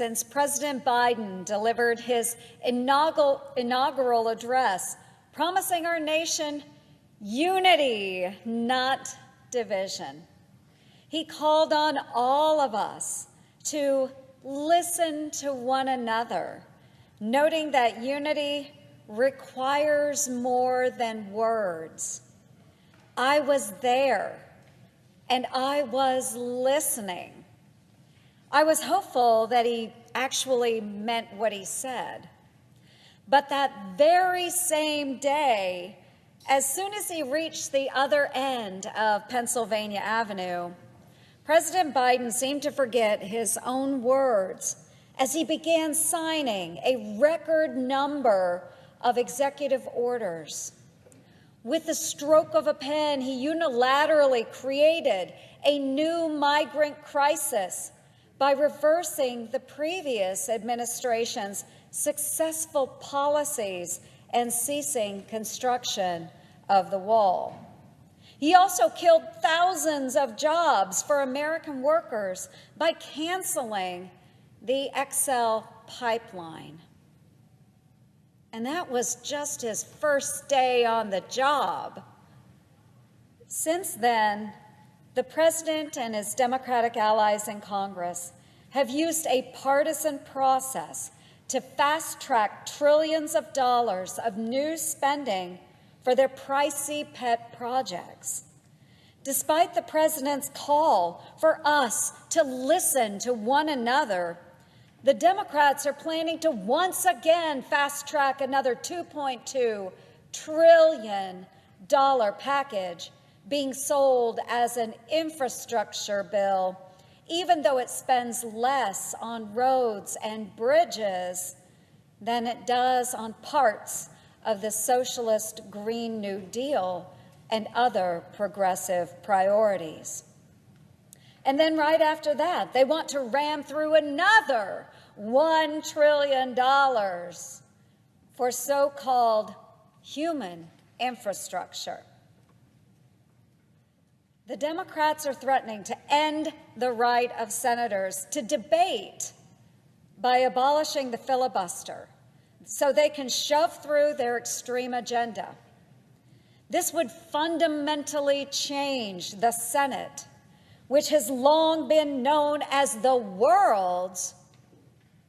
since President Biden delivered his inaugural address, promising our nation unity, not division. He called on all of us to listen to one another, noting that unity requires more than words. I was there, and I was listening. I was hopeful that he actually meant what he said. But that very same day, as soon as he reached the other end of Pennsylvania Avenue, President Biden seemed to forget his own words as he began signing a record number of executive orders. With the stroke of a pen, he unilaterally created a new migrant crisis by reversing the previous administration's successful policies and ceasing construction of the wall. He also killed thousands of jobs for American workers by canceling the XL pipeline. And that was just his first day on the job. Since then, the president and his Democratic allies in Congress have used a partisan process to fast-track trillions of dollars of new spending for their pricey pet projects. Despite the president's call for us to listen to one another, the Democrats are planning to once again fast-track another $2.2 trillion package being sold as an infrastructure bill, even though it spends less on roads and bridges than it does on parts of the socialist Green New Deal and other progressive priorities. And then right after that, they want to ram through another $1 trillion for so-called human infrastructure. The Democrats are threatening to end the right of senators to debate by abolishing the filibuster so they can shove through their extreme agenda. This would fundamentally change the Senate, which has long been known as the world's,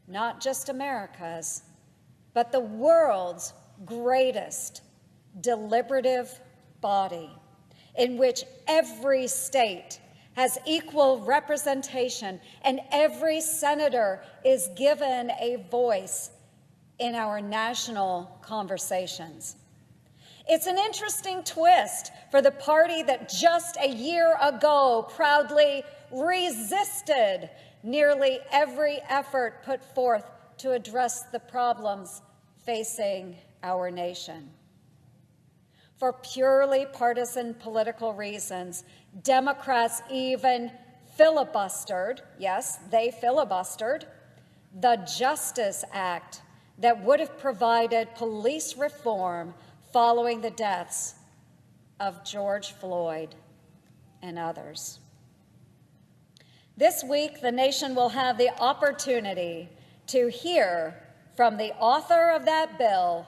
not just America's, but the world's greatest deliberative body, in which every state has equal representation and every senator is given a voice in our national conversations. It's an interesting twist for the party that just a year ago proudly resisted nearly every effort put forth to address the problems facing our nation. For purely partisan political reasons, Democrats even filibustered, yes, they filibustered, the Justice Act that would have provided police reform following the deaths of George Floyd and others. This week, the nation will have the opportunity to hear from the author of that bill,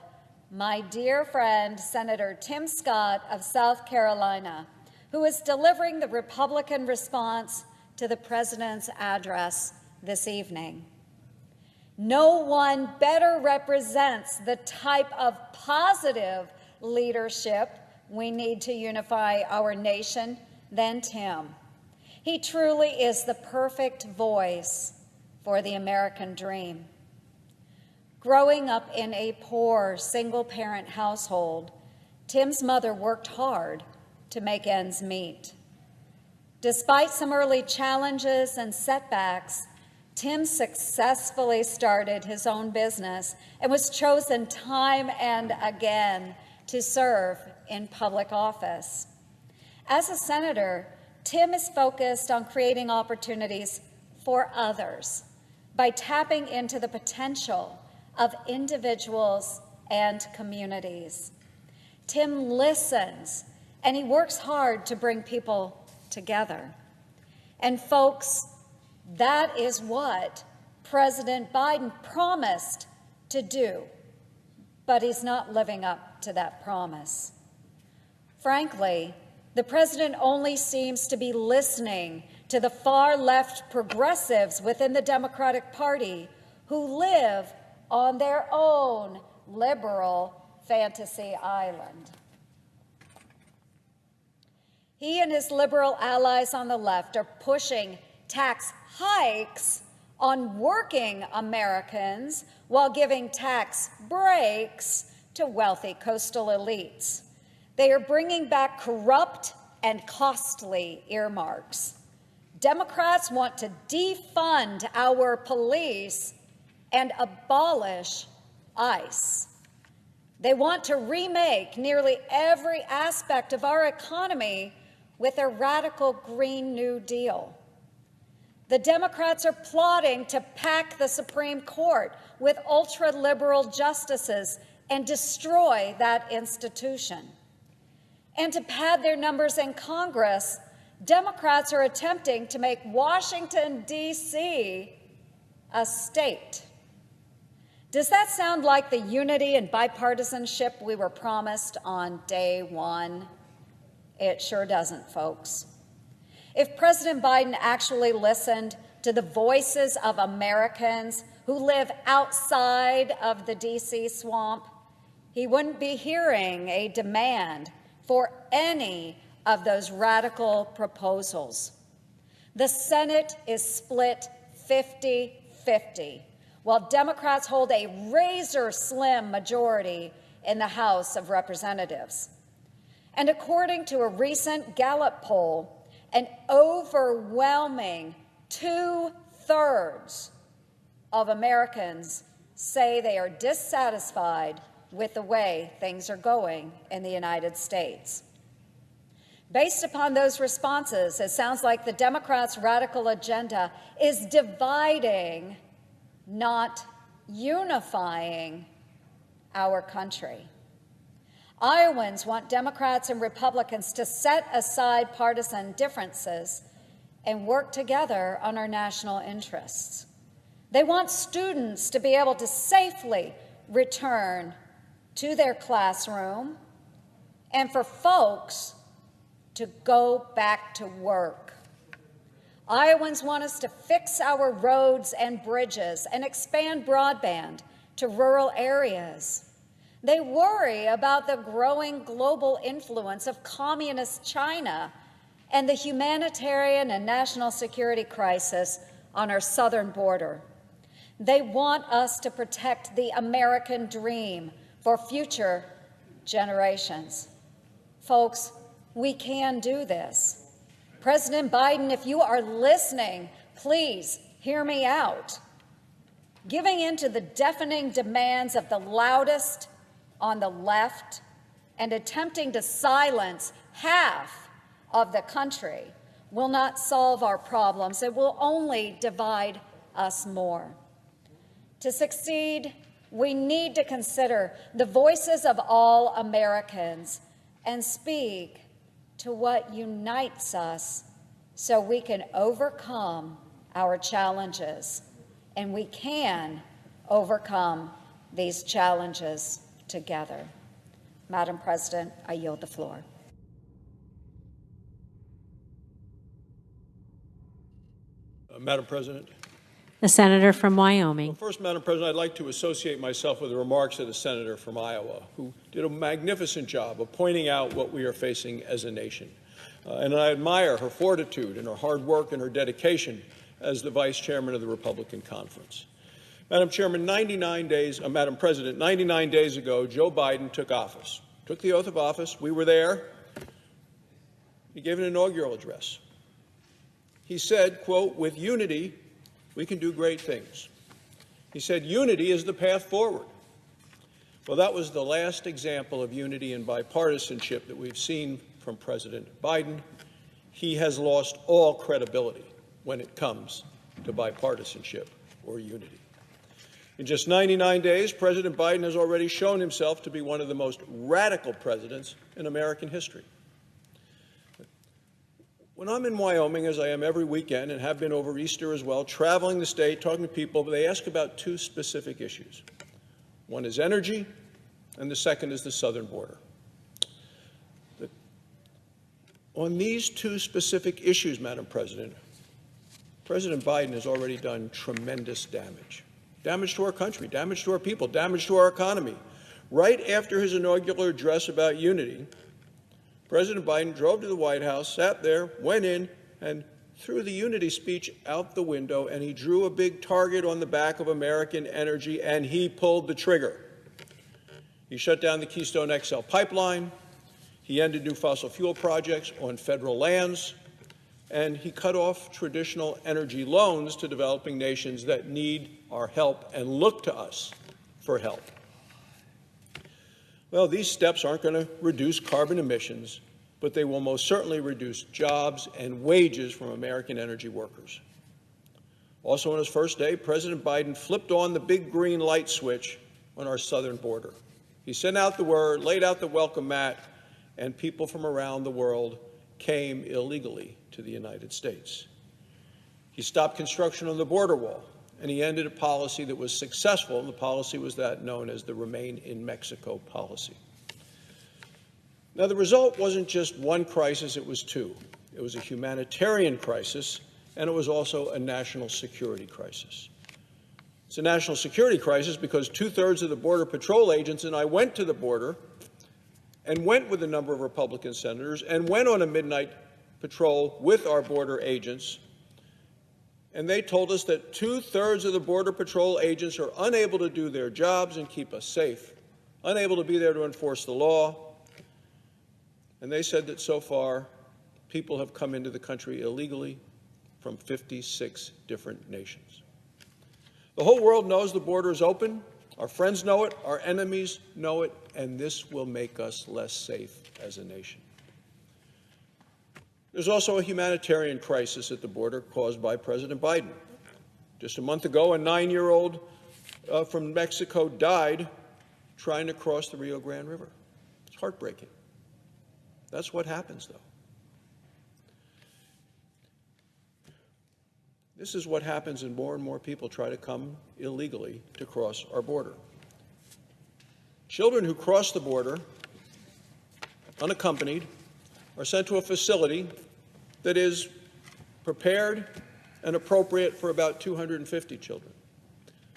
my dear friend, Senator Tim Scott of South Carolina, who is delivering the Republican response to the president's address this evening. No one better represents the type of positive leadership we need to unify our nation than Tim. He truly is the perfect voice for the American dream. Growing up in a poor single-parent household, Tim's mother worked hard to make ends meet. Despite some early challenges and setbacks, Tim successfully started his own business and was chosen time and again to serve in public office. As a senator, Tim is focused on creating opportunities for others by tapping into the potential of individuals and communities. Tim listens, and he works hard to bring people together. And folks, that is what President Biden promised to do, but he's not living up to that promise. Frankly, the president only seems to be listening to the far-left progressives within the Democratic Party who live on their own liberal fantasy island. He and his liberal allies on the left are pushing tax hikes on working Americans while giving tax breaks to wealthy coastal elites. They are bringing back corrupt and costly earmarks. Democrats want to defund our police and abolish ICE. They want to remake nearly every aspect of our economy with a radical Green New Deal. The Democrats are plotting to pack the Supreme Court with ultra-liberal justices and destroy that institution. And to pad their numbers in Congress, Democrats are attempting to make Washington, D.C. a state. Does that sound like the unity and bipartisanship we were promised on day one? It sure doesn't, folks. If President Biden actually listened to the voices of Americans who live outside of the D.C. swamp, he wouldn't be hearing a demand for any of those radical proposals. The Senate is split 50-50, while Democrats hold a razor-slim majority in the House of Representatives. And according to a recent Gallup poll, an overwhelming 2/3 of Americans say they are dissatisfied with the way things are going in the United States. Based upon those responses, it sounds like the Democrats' radical agenda is dividing, not unifying, our country. Iowans want Democrats and Republicans to set aside partisan differences and work together on our national interests. They want students to be able to safely return to their classroom and for folks to go back to work. Iowans want us to fix our roads and bridges and expand broadband to rural areas. They worry about the growing global influence of communist China and the humanitarian and national security crisis on our southern border. They want us to protect the American dream for future generations. Folks, we can do this. President Biden, if you are listening, please hear me out. Giving in to the deafening demands of the loudest on the left and attempting to silence half of the country will not solve our problems. It will only divide us more. To succeed, we need to consider the voices of all Americans and speak to what unites us so we can overcome our challenges. And we can overcome these challenges together. Madam President, I yield the floor. Madam President. The senator from Wyoming. Well, first, Madam President, I'd like to associate myself with the remarks of the senator from Iowa, who did a magnificent job of pointing out what we are facing as a nation. And I admire her fortitude and her hard work and her dedication as the vice chairman of the Republican Conference. Madam President, 99 days ago, Joe Biden took the oath of office. We were there. He gave an inaugural address. He said, quote, "With unity, we can do great things." He said, "Unity is the path forward." Well, that was the last example of unity and bipartisanship that we've seen from President Biden. He has lost all credibility when it comes to bipartisanship or unity. In just 99 days, President Biden has already shown himself to be one of the most radical presidents in American history. When I'm in Wyoming, as I am every weekend and have been over Easter as well, traveling the state, talking to people, they ask about two specific issues. One is energy, and the second is the southern border. On these two specific issues, Madam President, President Biden has already done tremendous damage. Damage to our country, damage to our people, damage to our economy. Right after his inaugural address about unity, President Biden drove to the White House, sat there, went in, and threw the unity speech out the window, and he drew a big target on the back of American energy, and he pulled the trigger. He shut down the Keystone XL pipeline. He ended new fossil fuel projects on federal lands, and he cut off traditional energy loans to developing nations that need our help and look to us for help. Well, these steps aren't going to reduce carbon emissions, but they will most certainly reduce jobs and wages from American energy workers. Also on his first day, President Biden flipped on the big green light switch on our southern border. He sent out the word, laid out the welcome mat, and people from around the world came illegally to the United States. He stopped construction on the border wall, and he ended a policy that was successful, and the policy was that known as the Remain in Mexico policy. Now, the result wasn't just one crisis, it was two. It was a humanitarian crisis, and it was also a national security crisis. It's a national security crisis because 2/3 of the Border Patrol agents and I went to the border and went with a number of Republican senators and went on a midnight patrol with our border agents, and they told us that 2/3 of the Border Patrol agents are unable to do their jobs and keep us safe, unable to be there to enforce the law. And they said that so far, people have come into the country illegally from 56 different nations. The whole world knows the border is open. Our friends know it, our enemies know it, and this will make us less safe as a nation. There's also a humanitarian crisis at the border caused by President Biden. Just a month ago, a 9-year-old from Mexico died trying to cross the Rio Grande River. It's heartbreaking. That's what happens, though. This is what happens when more and more people try to come illegally to cross our border. Children who cross the border unaccompanied are sent to a facility that is prepared and appropriate for about 250 children.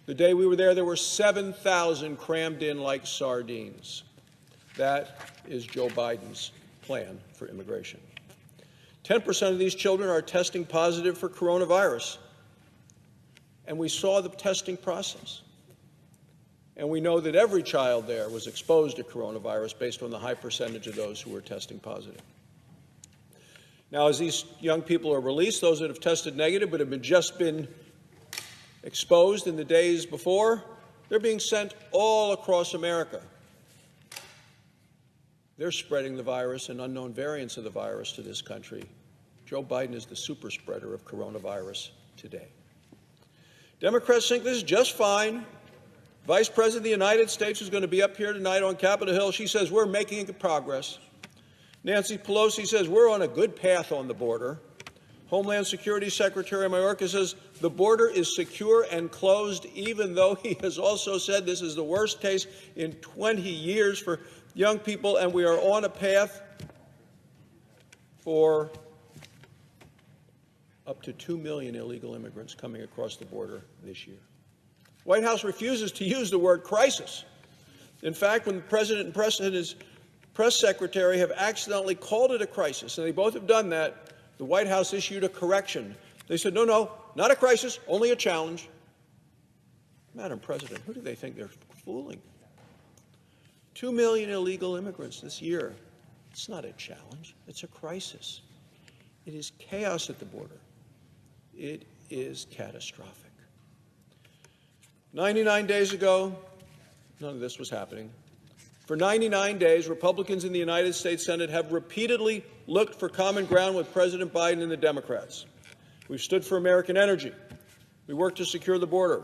The day we were there were 7,000 crammed in like sardines. That is Joe Biden's plan for immigration. 10% of these children are testing positive for coronavirus, and we saw the testing process. And we know that every child there was exposed to coronavirus based on the high percentage of those who were testing positive. Now, as these young people are released, those that have tested negative but have just been exposed in the days before, they're being sent all across America. They're spreading the virus and unknown variants of the virus to this country. Joe Biden is the super spreader of coronavirus today. Democrats think this is just fine. Vice President of the United States is going to be up here tonight on Capitol Hill. She says we're making progress. Nancy Pelosi says we're on a good path on the border. Homeland Security Secretary Mayorkas says the border is secure and closed, even though he has also said this is the worst case in 20 years for young people, and we are on a path for up to 2 million illegal immigrants coming across the border this year. The White House refuses to use the word crisis. In fact, when the President and his press secretary have accidentally called it a crisis, and they both have done that, the White House issued a correction. They said, no, not a crisis, only a challenge. Madam President, who do they think they're fooling? 2 million illegal immigrants this year. It's not a challenge, it's a crisis. It is chaos at the border. It is catastrophic. 99 days ago, none of this was happening. For 99 days, Republicans in the United States Senate have repeatedly looked for common ground with President Biden and the Democrats. We've stood for American energy. We worked to secure the border.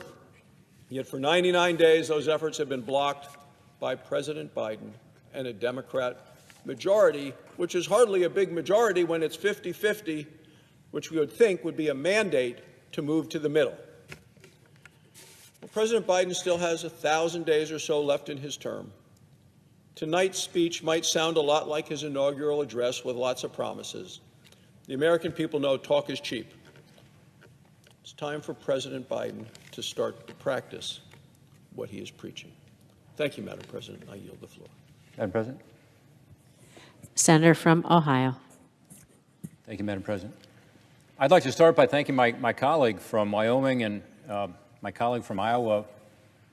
Yet for 99 days, those efforts have been blocked by President Biden and a Democrat majority which is hardly a big majority when it's 50-50, which we would think would be a mandate to move to the middle. Well, President Biden still has 1,000 days or so left in his term. Tonight's speech might sound a lot like his inaugural address with lots of promises. The American people know talk is cheap. It's time for President Biden to start to practice what he is preaching. Thank you, Madam President. I yield the floor. Madam President. Senator from Ohio. Thank you, Madam President. I'd like to start by thanking my colleague from Wyoming and my colleague from Iowa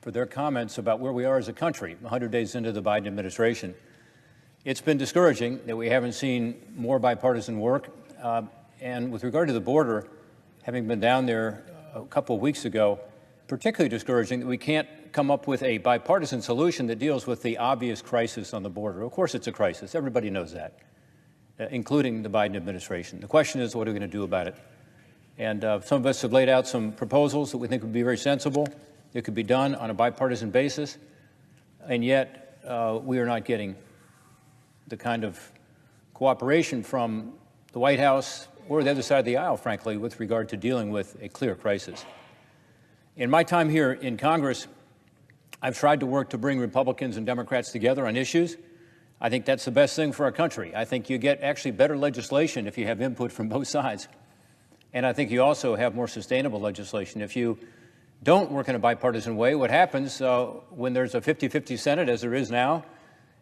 for their comments about where we are as a country 100 days into the Biden administration. It's been discouraging that we haven't seen more bipartisan work. And with regard to the border, having been down there a couple of weeks ago, particularly discouraging that we can't come up with a bipartisan solution that deals with the obvious crisis on the border. Of course it's a crisis. Everybody knows that, including the Biden administration. The question is, what are we going to do about it? And some of us have laid out some proposals that we think would be very sensible, that could be done on a bipartisan basis, and yet we are not getting the kind of cooperation from the White House or the other side of the aisle, frankly, with regard to dealing with a clear crisis. In my time here in Congress, I've tried to work to bring Republicans and Democrats together on issues. I think that's the best thing for our country. I think you get actually better legislation if you have input from both sides. And I think you also have more sustainable legislation. If you don't work in a bipartisan way, what happens when there's a 50-50 Senate, as there is now,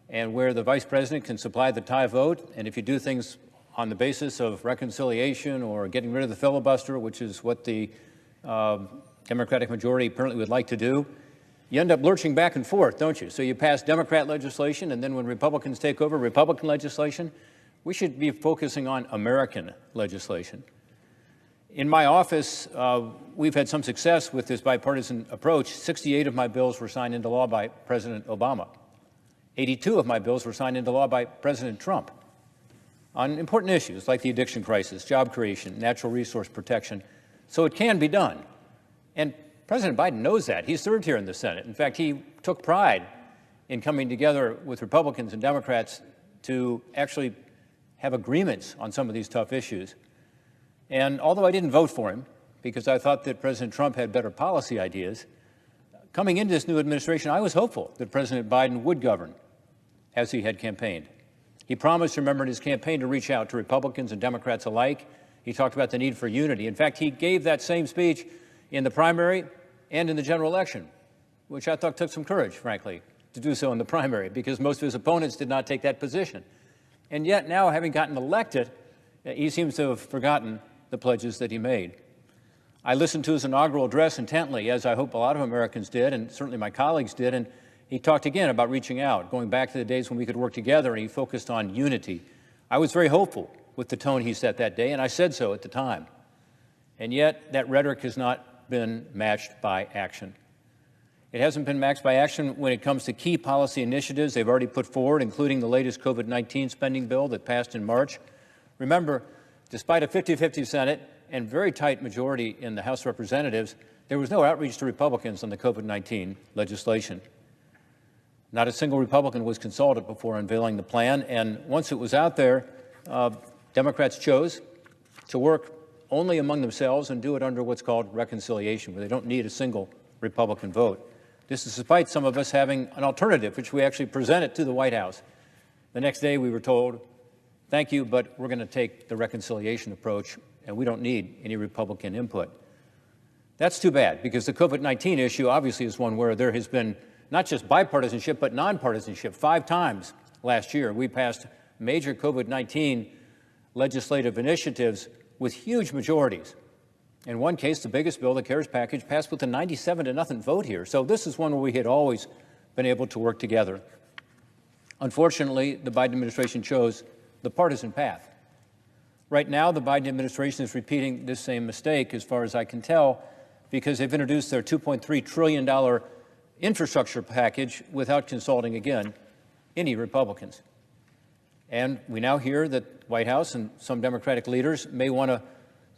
and where the Vice President can supply the tie vote, and if you do things on the basis of reconciliation or getting rid of the filibuster, which is what the Democratic majority apparently would like to do, you end up lurching back and forth, don't you? So you pass Democrat legislation, and then when Republicans take over Republican legislation, we should be focusing on American legislation. In my office, we've had some success with this bipartisan approach. 68 of my bills were signed into law by President Obama. 82 of my bills were signed into law by President Trump on important issues like the addiction crisis, job creation, natural resource protection. So it can be done. And President Biden knows that. He served here in the Senate. In fact, he took pride in coming together with Republicans and Democrats to actually have agreements on some of these tough issues. And although I didn't vote for him because I thought that President Trump had better policy ideas, coming into this new administration, I was hopeful that President Biden would govern as he had campaigned. He promised, remember, in his campaign to reach out to Republicans and Democrats alike. He talked about the need for unity. In fact, he gave that same speech in the primary and in the general election, which I thought took some courage, frankly, to do so in the primary, because most of his opponents did not take that position. And yet now, having gotten elected, he seems to have forgotten the pledges that he made. I listened to his inaugural address intently, as I hope a lot of Americans did, and certainly my colleagues did, and he talked again about reaching out, going back to the days when we could work together, and he focused on unity. I was very hopeful with the tone he set that day, and I said so at the time. And yet, that rhetoric has not been matched by action. It hasn't been matched by action when it comes to key policy initiatives they've already put forward, including the latest COVID-19 spending bill that passed in March. Remember, despite a 50-50 Senate and very tight majority in the House of Representatives, there was no outreach to Republicans on the COVID-19 legislation. Not a single Republican was consulted before unveiling the plan, and once it was out there, Democrats chose to work only among themselves and do it under what's called reconciliation, where they don't need a single Republican vote. This is despite some of us having an alternative, which we actually presented to the White House. The next day we were told, thank you, but we're going to take the reconciliation approach, and we don't need any Republican input. That's too bad, because the COVID-19 issue obviously is one where there has been not just bipartisanship, but nonpartisanship. 5 times last year, we passed major COVID-19 legislative initiatives with huge majorities. In one case, the biggest bill, the CARES package, passed with a 97-0 vote here. So this is one where we had always been able to work together. Unfortunately, the Biden administration chose the partisan path. Right now, the Biden administration is repeating this same mistake, as far as I can tell, because they've introduced their $2.3 trillion infrastructure package without consulting, again, any Republicans. And we now hear that the White House and some Democratic leaders may want to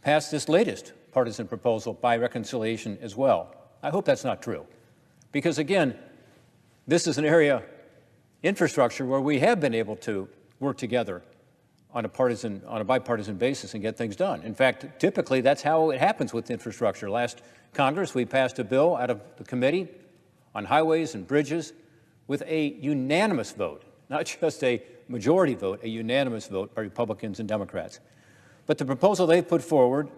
pass this latest partisan proposal by reconciliation as well. I hope that's not true, because, again, this is an area, infrastructure, where we have been able to work together on a bipartisan basis and get things done. In fact, typically that's how it happens with infrastructure. Last Congress, we passed a bill out of the committee on highways and bridges with a unanimous vote, not just a majority vote, a unanimous vote by Republicans and Democrats. But the proposal they put forward,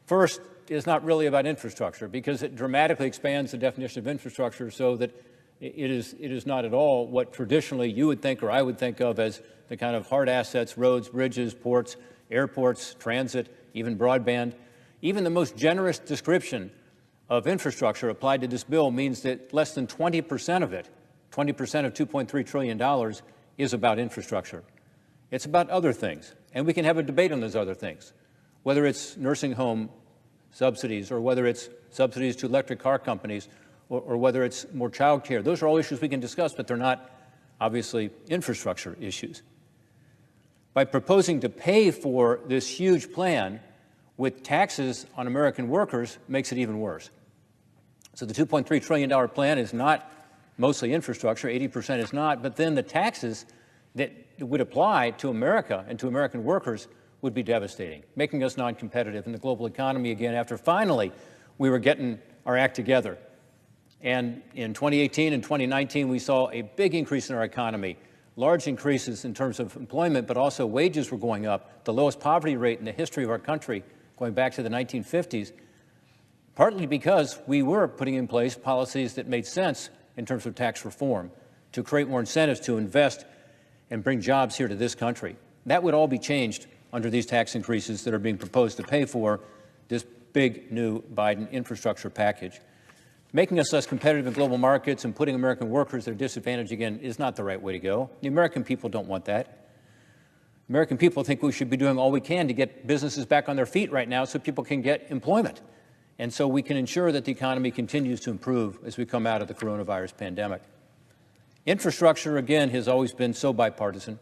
first, is not really about infrastructure because it dramatically expands the definition of infrastructure so that it is not at all what traditionally you would think or I would think of as the kind of hard assets, roads, bridges, ports, airports, transit, even broadband. Even the most generous description of infrastructure applied to this bill means that less than 20% of it, 20% of $2.3 trillion, is about infrastructure. It's about other things, and we can have a debate on those other things, whether it's nursing home subsidies or whether it's subsidies to electric car companies or whether it's more child care. Those are all issues we can discuss, but they're not obviously infrastructure issues. By proposing to pay for this huge plan with taxes on American workers makes it even worse. So the $2.3 trillion plan is not mostly infrastructure, 80% is not, but then the taxes that would apply to America and to American workers would be devastating, making us non-competitive in the global economy again after finally we were getting our act together. And in 2018 and 2019, we saw a big increase in our economy, large increases in terms of employment, but also wages were going up, the lowest poverty rate in the history of our country, going back to the 1950s, partly because we were putting in place policies that made sense in terms of tax reform to create more incentives to invest and bring jobs here to this country. That would all be changed under these tax increases that are being proposed to pay for this big new Biden infrastructure package. Making us less competitive in global markets and putting American workers at a disadvantage again is not the right way to go. The American people don't want that. American people think we should be doing all we can to get businesses back on their feet right now so people can get employment. And so we can ensure that the economy continues to improve as we come out of the coronavirus pandemic. Infrastructure, again, has always been so bipartisan.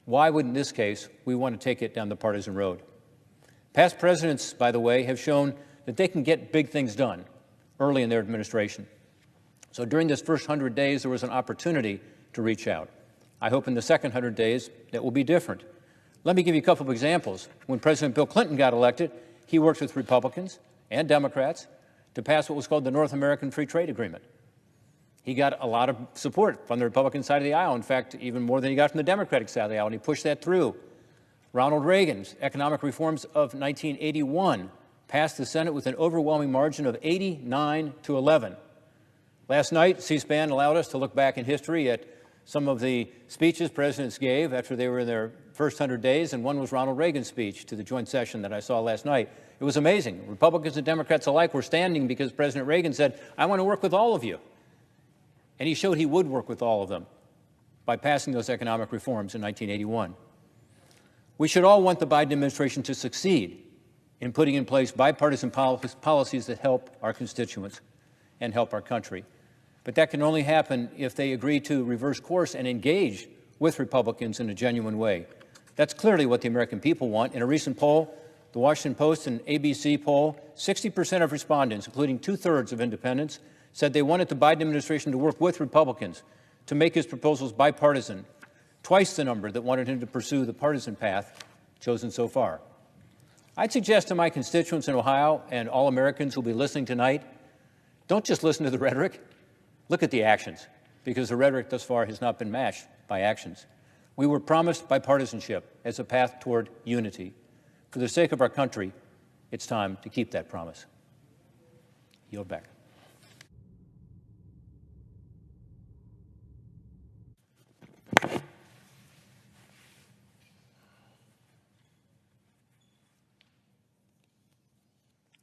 Why would, in this case, we want to take it down the partisan road? Past presidents, by the way, have shown that they can get big things done early in their administration. So during this first 100 days, there was an opportunity to reach out. I hope in the second 100 days that will be different. Let me give you a couple of examples. When President Bill Clinton got elected, he worked with Republicans and Democrats to pass what was called the North American Free Trade Agreement. He got a lot of support from the Republican side of the aisle, in fact, even more than he got from the Democratic side of the aisle, and he pushed that through. Ronald Reagan's economic reforms of 1981 passed the Senate with an overwhelming margin of 89-11. Last night, C-SPAN allowed us to look back in history at some of the speeches presidents gave after they were in their first 100 days, and one was Ronald Reagan's speech to the joint session that I saw last night. It was amazing. Republicans and Democrats alike were standing because President Reagan said, "I want to work with all of you." And he showed he would work with all of them by passing those economic reforms in 1981. We should all want the Biden administration to succeed in putting in place bipartisan policies that help our constituents and help our country. But that can only happen if they agree to reverse course and engage with Republicans in a genuine way. That's clearly what the American people want. In a recent poll, the Washington Post and ABC poll, 60% of respondents, including 2/3 of independents, said they wanted the Biden administration to work with Republicans to make his proposals bipartisan, twice the number that wanted him to pursue the partisan path chosen so far. I'd suggest to my constituents in Ohio and all Americans who will be listening tonight, don't just listen to the rhetoric, look at the actions, because the rhetoric thus far has not been matched by actions. We were promised bipartisanship as a path toward unity. For the sake of our country, it's time to keep that promise. Yield back.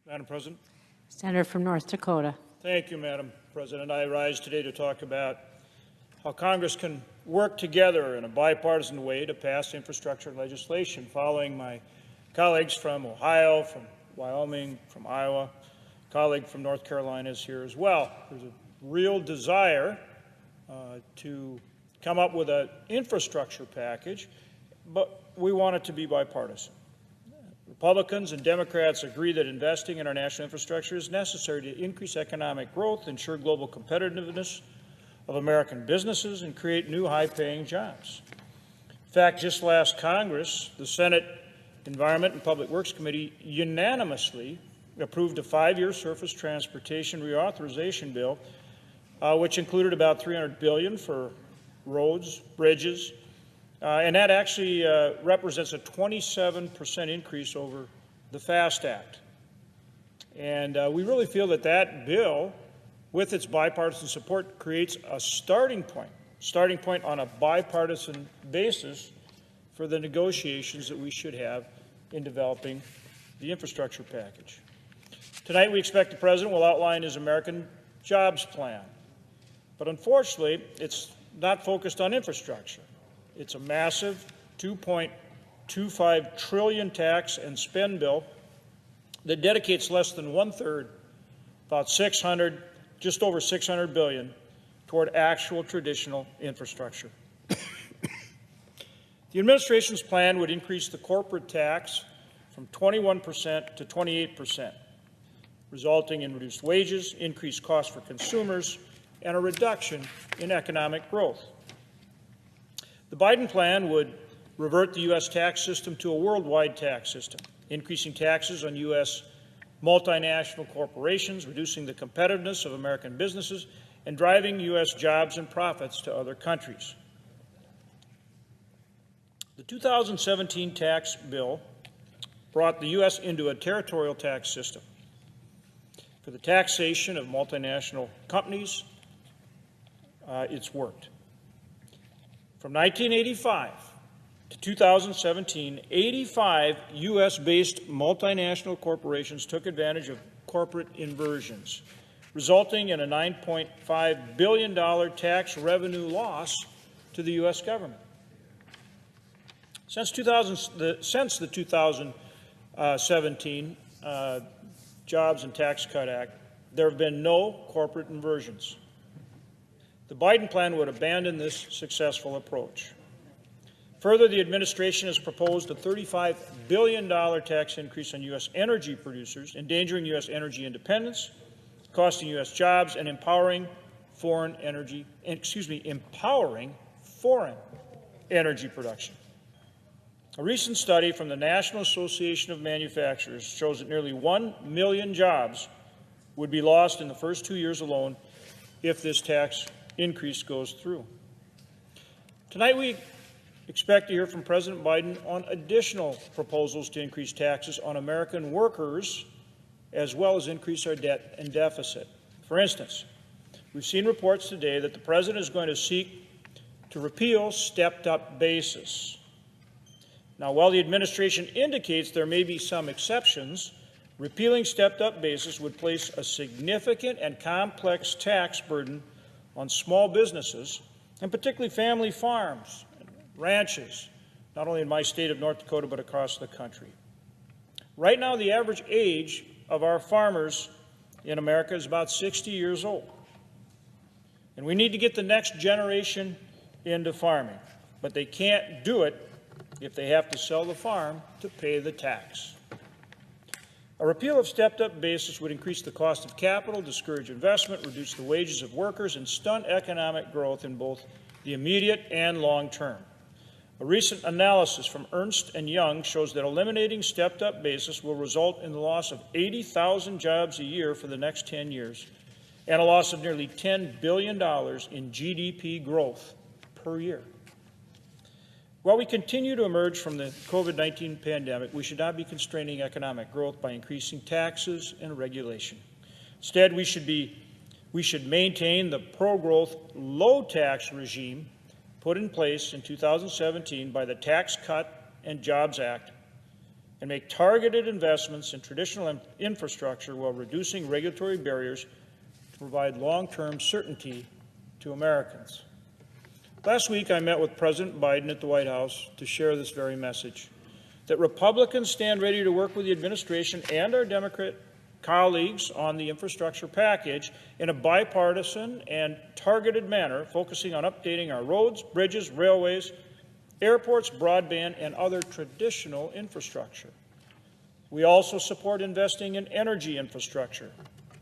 Madam President. Senator from North Dakota. Thank you, Madam President. I rise today to talk about how Congress can work together in a bipartisan way to pass infrastructure legislation, following my colleagues from Ohio, from Wyoming, from Iowa, a colleague from North Carolina is here as well. There's a real desire to come up with an infrastructure package, but we want it to be bipartisan. Republicans and Democrats agree that investing in our national infrastructure is necessary to increase economic growth, ensure global competitiveness of American businesses, and create new high-paying jobs. In fact, just last Congress, the Senate Environment and Public Works Committee unanimously approved a 5-year surface transportation reauthorization bill, which included about $300 billion for roads, bridges, and that actually represents a 27% increase over the FAST Act. And we really feel that that bill, with its bipartisan support, creates a starting point on a bipartisan basis for the negotiations that we should have in developing the infrastructure package. Tonight, we expect the President will outline his American Jobs Plan. But unfortunately, it's not focused on infrastructure. It's a massive $2.25 trillion tax and spend bill that dedicates less than 1/3, about just over $600 billion, toward actual traditional infrastructure. The administration's plan would increase the corporate tax from 21% to 28%, resulting in reduced wages, increased costs for consumers, and a reduction in economic growth. The Biden plan would revert the U.S. tax system to a worldwide tax system, increasing taxes on U.S. multinational corporations, reducing the competitiveness of American businesses, and driving U.S. jobs and profits to other countries. The 2017 tax bill brought the U.S. into a territorial tax system for the taxation of multinational companies. It's worked. From 1985 to 2017, 85 U.S.-based multinational corporations took advantage of corporate inversions, resulting in a $9.5 billion tax revenue loss to the U.S. government. Since the 2017 Jobs and Tax Cut Act, there have been no corporate inversions. The Biden plan would abandon this successful approach. Further, the administration has proposed a $35 billion tax increase on U.S. energy producers, endangering U.S. energy independence, costing U.S. jobs, and empowering foreign energy production. A recent study from the National Association of Manufacturers shows that nearly 1 million jobs would be lost in the first 2 years alone if this tax increase goes through. Tonight, we expect to hear from President Biden on additional proposals to increase taxes on American workers, as well as increase our debt and deficit. For instance, we've seen reports today that the President is going to seek to repeal stepped-up basis. Now, while the administration indicates there may be some exceptions, repealing stepped-up basis would place a significant and complex tax burden on small businesses, and particularly family farms and ranches, not only in my state of North Dakota, but across the country. Right now, the average age of our farmers in America is about 60 years old. And we need to get the next generation into farming, but they can't do it if they have to sell the farm to pay the tax. A repeal of stepped-up basis would increase the cost of capital, discourage investment, reduce the wages of workers, and stunt economic growth in both the immediate and long term. A recent analysis from Ernst & Young shows that eliminating stepped-up basis will result in the loss of 80,000 jobs a year for the next 10 years and a loss of nearly $10 billion in GDP growth per year. While we continue to emerge from the COVID-19 pandemic, we should not be constraining economic growth by increasing taxes and regulation. Instead, we should maintain the pro-growth low-tax regime put in place in 2017 by the Tax Cut and Jobs Act and make targeted investments in traditional infrastructure while reducing regulatory barriers to provide long-term certainty to Americans. Last week, I met with President Biden at the White House to share this very message, that Republicans stand ready to work with the administration and our Democrat colleagues on the infrastructure package in a bipartisan and targeted manner, focusing on updating our roads, bridges, railways, airports, broadband, and other traditional infrastructure. We also support investing in energy infrastructure,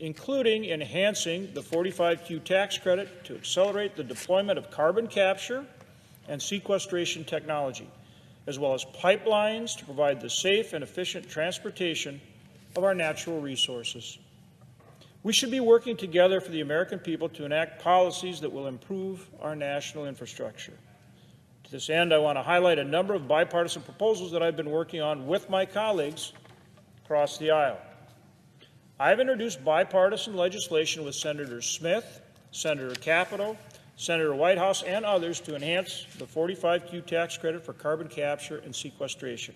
including enhancing the 45Q tax credit to accelerate the deployment of carbon capture and sequestration technology, as well as pipelines to provide the safe and efficient transportation of our natural resources. We should be working together for the American people to enact policies that will improve our national infrastructure. To this end, I want to highlight a number of bipartisan proposals that I've been working on with my colleagues across the aisle. I've introduced bipartisan legislation with Senator Smith, Senator Capito, Senator Whitehouse, and others to enhance the 45Q tax credit for carbon capture and sequestration.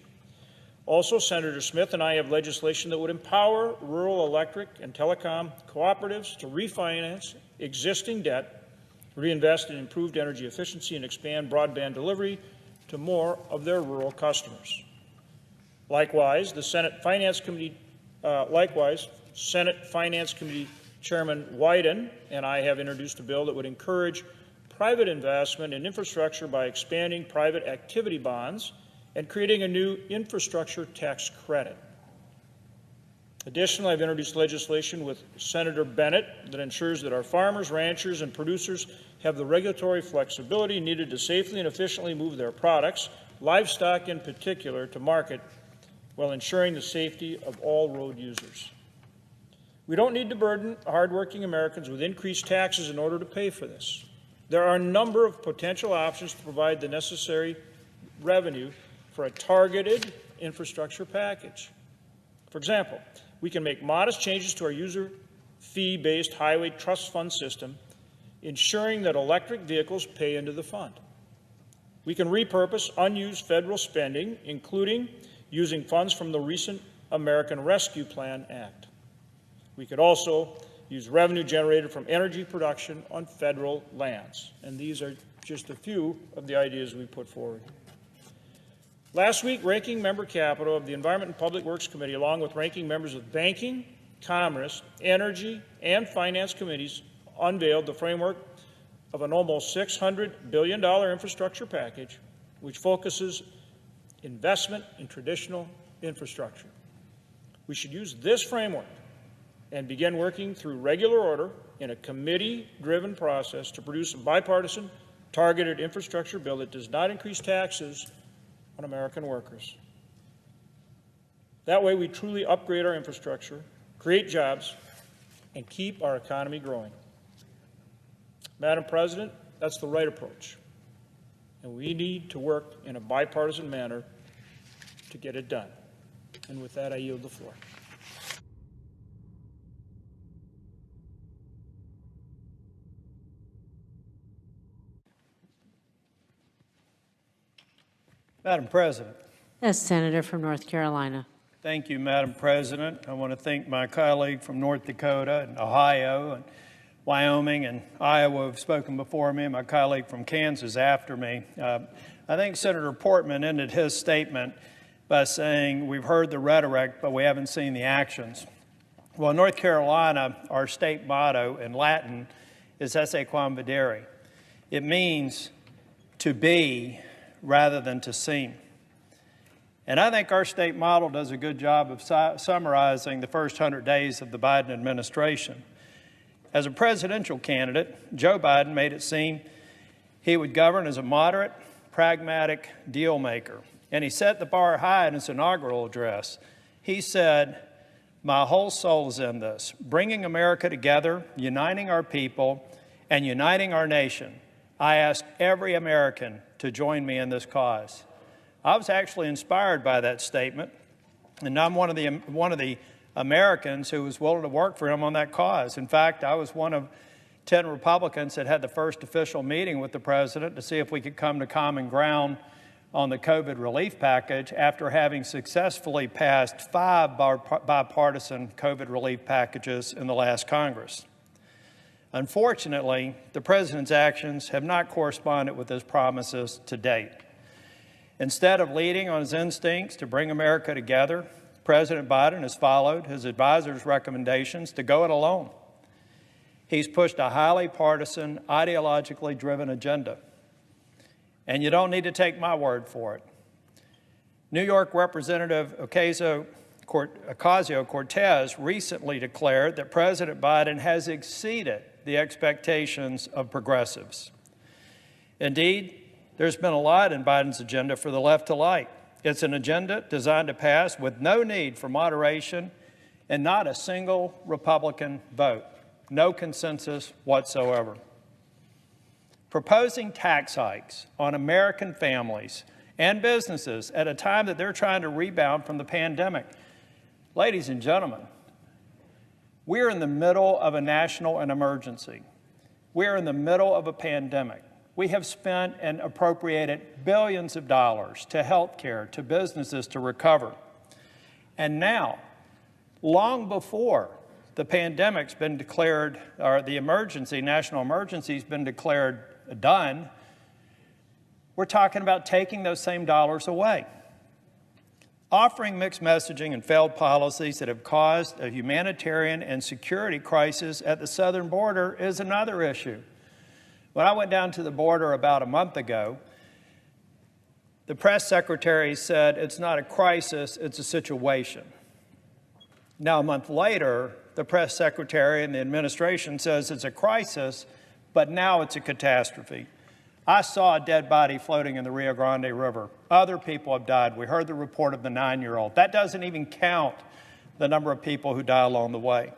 Also, Senator Smith and I have legislation that would empower rural electric and telecom cooperatives to refinance existing debt, reinvest in improved energy efficiency, and expand broadband delivery to more of their rural customers. Likewise, the Senate Finance Committee Chairman Wyden and I have introduced a bill that would encourage private investment in infrastructure by expanding private activity bonds and creating a new infrastructure tax credit. Additionally, I've introduced legislation with Senator Bennett that ensures that our farmers, ranchers, and producers have the regulatory flexibility needed to safely and efficiently move their products, livestock in particular, to market while ensuring the safety of all road users. We don't need to burden hardworking Americans with increased taxes in order to pay for this. There are a number of potential options to provide the necessary revenue for a targeted infrastructure package. For example, we can make modest changes to our user fee-based highway trust fund system, ensuring that electric vehicles pay into the fund. We can repurpose unused federal spending, including using funds from the recent American Rescue Plan Act. We could also use revenue generated from energy production on federal lands. And these are just a few of the ideas we put forward. Last week, Ranking Member Capito of the Environment and Public Works Committee, along with ranking members of Banking, Commerce, Energy, and Finance Committees, unveiled the framework of an almost $600 billion infrastructure package, which focuses investment in traditional infrastructure. We should use this framework and begin working through regular order in a committee-driven process to produce a bipartisan, targeted infrastructure bill that does not increase taxes on American workers. That way, we truly upgrade our infrastructure, create jobs, and keep our economy growing. Madam President, that's the right approach, and we need to work in a bipartisan manner to get it done. And with that, I yield the floor. Madam President. Yes, Senator from North Carolina. Thank you, Madam President. I want to thank my colleague from North Dakota and Ohio and Wyoming and Iowa have spoken before me, and my colleague from Kansas after me. I think Senator Portman ended his statement by saying we've heard the rhetoric, but we haven't seen the actions. Well, in North Carolina, our state motto in Latin is esse quam videre. It means to be rather than to seem. And I think our state model does a good job of summarizing the first 100 days of the Biden administration. As a presidential candidate, Joe Biden made it seem he would govern as a moderate, pragmatic deal maker. And he set the bar high in his inaugural address. He said, "My whole soul is in this, bringing America together, uniting our people, and uniting our nation. I ask every American to join me in this cause." I was actually inspired by that statement, and I'm one of the Americans who was willing to work for him on that cause. In fact, I was one of 10 Republicans that had the first official meeting with the president to see if we could come to common ground on the COVID relief package after having successfully passed 5 bipartisan COVID relief packages in the last Congress. Unfortunately, the president's actions have not corresponded with his promises to date. Instead of leading on his instincts to bring America together, President Biden has followed his advisors' recommendations to go it alone. He's pushed a highly partisan, ideologically driven agenda. And you don't need to take my word for it. New York Representative Ocasio-Cortez recently declared that President Biden has exceeded the expectations of progressives. Indeed, There's been a lot in Biden's agenda for the left to like. It's an agenda designed to pass with no need for moderation and not a single Republican vote. No consensus whatsoever. Proposing tax hikes on American families and businesses at a time that they're trying to rebound from the pandemic. Ladies and gentlemen, we're in the middle of a national emergency. We're in the middle of a pandemic. We have spent and appropriated billions of dollars to health care, to businesses to recover. And now, long before the pandemic's been declared, or the emergency, national emergency has been declared done, we're talking about taking those same dollars away. Offering mixed messaging and failed policies that have caused a humanitarian and security crisis at the southern border is another issue. When I went down to the border about a month ago, the press secretary said it's not a crisis, it's a situation. Now, a month later, the press secretary and the administration says it's a crisis, but now it's a catastrophe. I saw a dead body floating in the Rio Grande River. Other people have died. We heard the report of the 9-year-old. That doesn't even count the number of people who die along the way.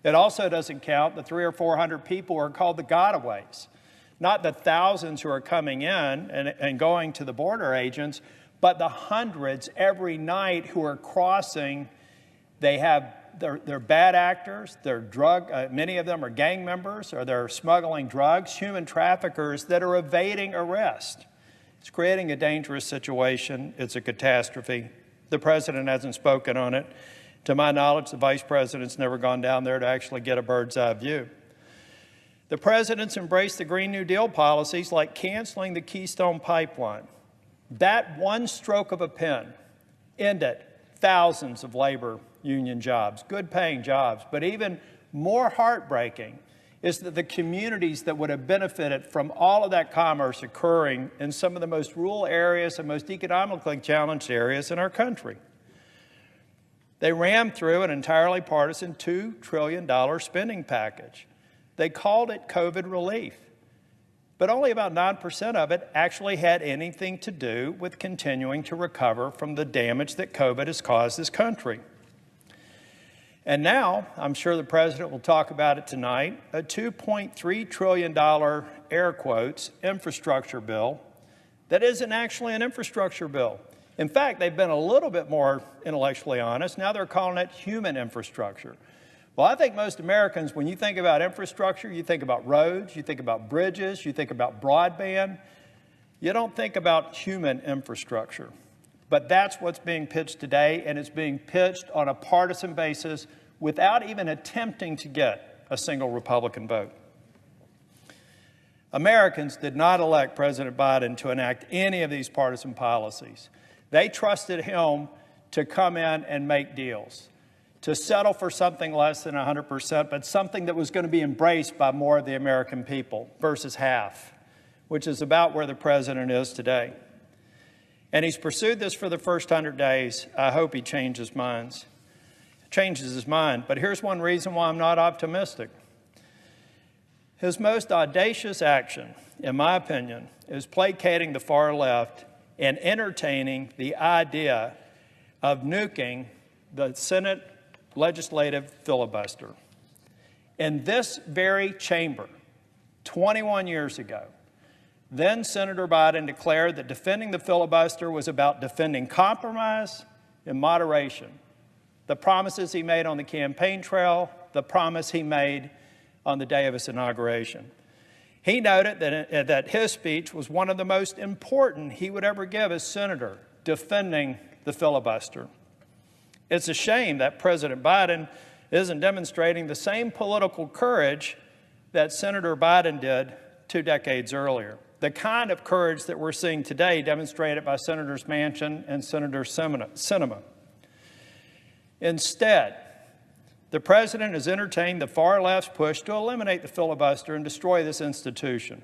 It also doesn't count the 300 or 400 people who are called the gotaways. Not the thousands who are coming in and going to the border agents, but the hundreds every night who are crossing. They're bad actors, they're many of them are gang members, or they're smuggling drugs, human traffickers that are evading arrest. It's creating a dangerous situation. It's a catastrophe. The president hasn't spoken on it. To my knowledge, the vice president's never gone down there to actually get a bird's eye view. The president's embraced the Green New Deal policies like canceling the Keystone Pipeline. That one stroke of a pen ended thousands of labor union jobs, good-paying jobs. But even more heartbreaking is that the communities that would have benefited from all of that commerce occurring in some of the most rural areas and most economically challenged areas in our country. They rammed through an entirely partisan $2 trillion spending package. They called it COVID relief, but only about 9% of it actually had anything to do with continuing to recover from the damage that COVID has caused this country. And now, I'm sure the president will talk about it tonight, a $2.3 trillion, air quotes, infrastructure bill that isn't actually an infrastructure bill. In fact, they've been a little bit more intellectually honest. Now they're calling it human infrastructure. Well, I think most Americans, when you think about infrastructure, you think about roads, you think about bridges, you think about broadband. You don't think about human infrastructure. But that's what's being pitched today, and it's being pitched on a partisan basis without even attempting to get a single Republican vote. Americans did not elect President Biden to enact any of these partisan policies. They trusted him to come in and make deals, to settle for something less than 100%, but something that was going to be embraced by more of the American people versus half, which is about where the president is today. And he's pursued this for the first 100 days. I hope he changes his mind. But here's one reason why I'm not optimistic. His most audacious action, in my opinion, is placating the far left and entertaining the idea of nuking the Senate legislative filibuster. In this very chamber, 21 years ago, then Senator Biden declared that defending the filibuster was about defending compromise and moderation. The promises he made on the campaign trail, the promise he made on the day of his inauguration. He noted that his speech was one of the most important he would ever give as senator, defending the filibuster. It's a shame that President Biden isn't demonstrating the same political courage that Senator Biden did 2 decades earlier. The kind of courage that we're seeing today demonstrated by Senators Manchin and Senator Sinema. Instead, the president has entertained the far left's push to eliminate the filibuster and destroy this institution.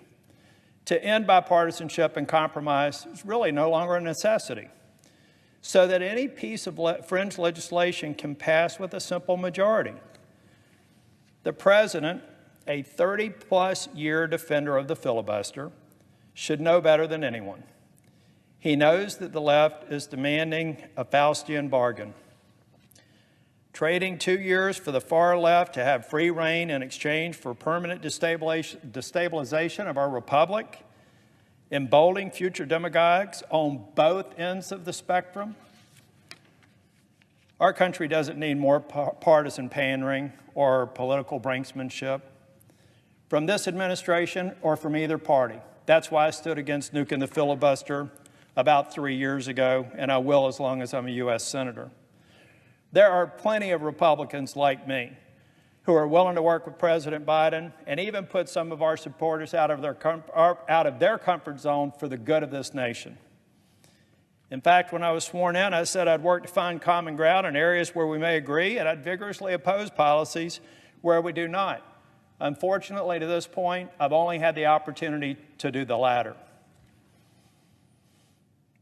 To end bipartisanship and compromise is really no longer a necessity, so that any piece of fringe legislation can pass with a simple majority. The president, a 30-plus year defender of the filibuster, should know better than anyone. He knows that the left is demanding a Faustian bargain, trading 2 years for the far left to have free rein in exchange for permanent destabilization of our republic, emboldening future demagogues on both ends of the spectrum. Our country doesn't need more partisan pandering or political brinksmanship from this administration or from either party. That's why I stood against nuking the filibuster about 3 years ago, and I will as long as I'm a U.S. Senator. There are plenty of Republicans like me who are willing to work with President Biden and even put some of our supporters out of their comfort zone for the good of this nation. In fact, when I was sworn in, I said I'd work to find common ground in areas where we may agree, and I'd vigorously oppose policies where we do not. Unfortunately, to this point, I've only had the opportunity to do the latter.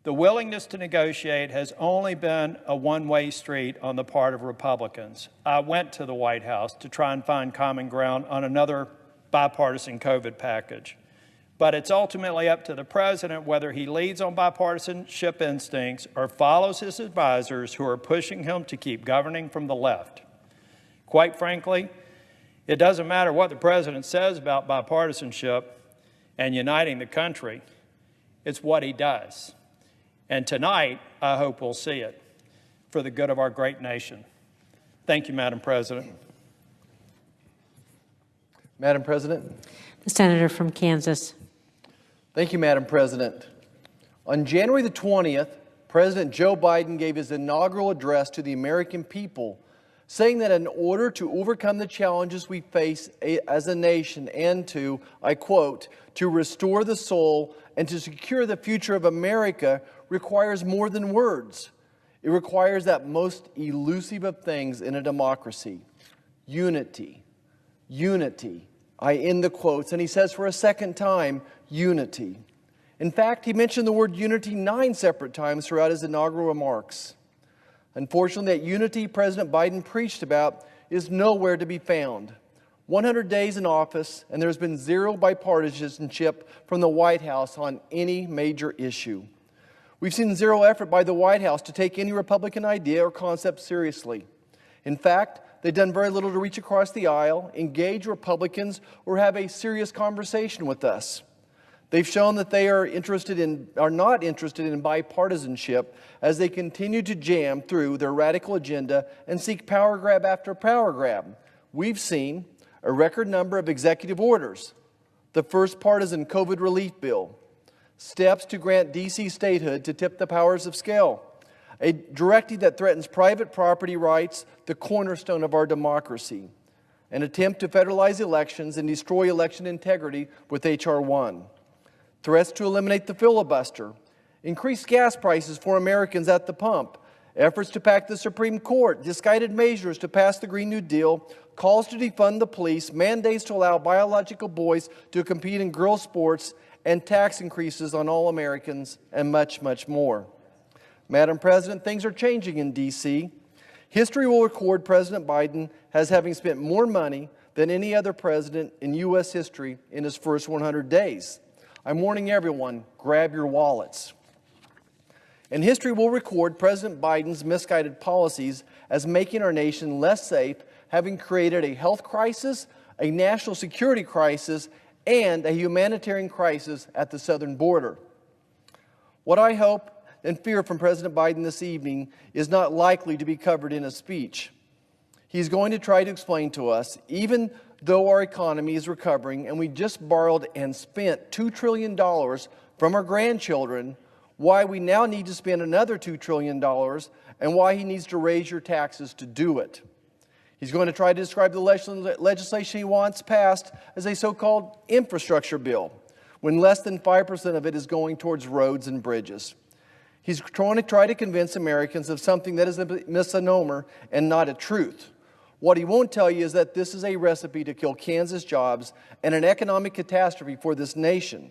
The willingness to negotiate has only been a one-way street on the part of Republicans. I went to the White House to try and find common ground on another bipartisan COVID package. But it's ultimately up to the president whether he leads on bipartisanship instincts or follows his advisors who are pushing him to keep governing from the left. Quite frankly, it doesn't matter what the president says about bipartisanship and uniting the country. It's what he does. And tonight, I hope we'll see it for the good of our great nation. Thank you, Madam President. Madam President. The senator from Kansas. Thank you, Madam President. On January the 20th, President Joe Biden gave his inaugural address to the American people, saying that in order to overcome the challenges we face as a nation and to, I quote, to restore the soul and to secure the future of America requires more than words. It requires that most elusive of things in a democracy, unity. Unity. I end the quotes, and he says for a second time, unity. In fact, he mentioned the word unity 9 separate times throughout his inaugural remarks. Unfortunately, that unity President Biden preached about is nowhere to be found. 100 days in office, and there's been zero bipartisanship from the White House on any major issue. We've seen zero effort by the White House to take any Republican idea or concept seriously. In fact, they've done very little to reach across the aisle, engage Republicans, or have a serious conversation with us. They've shown that they are not interested in bipartisanship as they continue to jam through their radical agenda and seek power grab after power grab. We've seen a record number of executive orders, the first partisan COVID relief bill, steps to grant D.C. statehood to tip the powers of scale, a directive that threatens private property rights, the cornerstone of our democracy, an attempt to federalize elections and destroy election integrity with H.R. 1, threats to eliminate the filibuster, increase gas prices for Americans at the pump, efforts to pack the Supreme Court, misguided measures to pass the Green New Deal, calls to defund the police, mandates to allow biological boys to compete in girls' sports, and tax increases on all Americans, and much, much more. Madam President, things are changing in D.C. History will record President Biden as having spent more money than any other president in U.S. history in his first 100 days. I'm warning everyone, grab your wallets. And history will record President Biden's misguided policies as making our nation less safe, having created a health crisis, a national security crisis, and a humanitarian crisis at the southern border. What I hope and fear from President Biden this evening is not likely to be covered in a speech. He's going to try to explain to us, even though our economy is recovering and we just borrowed and spent $2 trillion from our grandchildren, why we now need to spend another $2 trillion and why he needs to raise your taxes to do it. He's going to try to describe the legislation he wants passed as a so-called infrastructure bill, when less than 5% of it is going towards roads and bridges. He's trying to try to convince Americans of something that is a misnomer and not a truth. What he won't tell you is that this is a recipe to kill Kansas jobs and an economic catastrophe for this nation.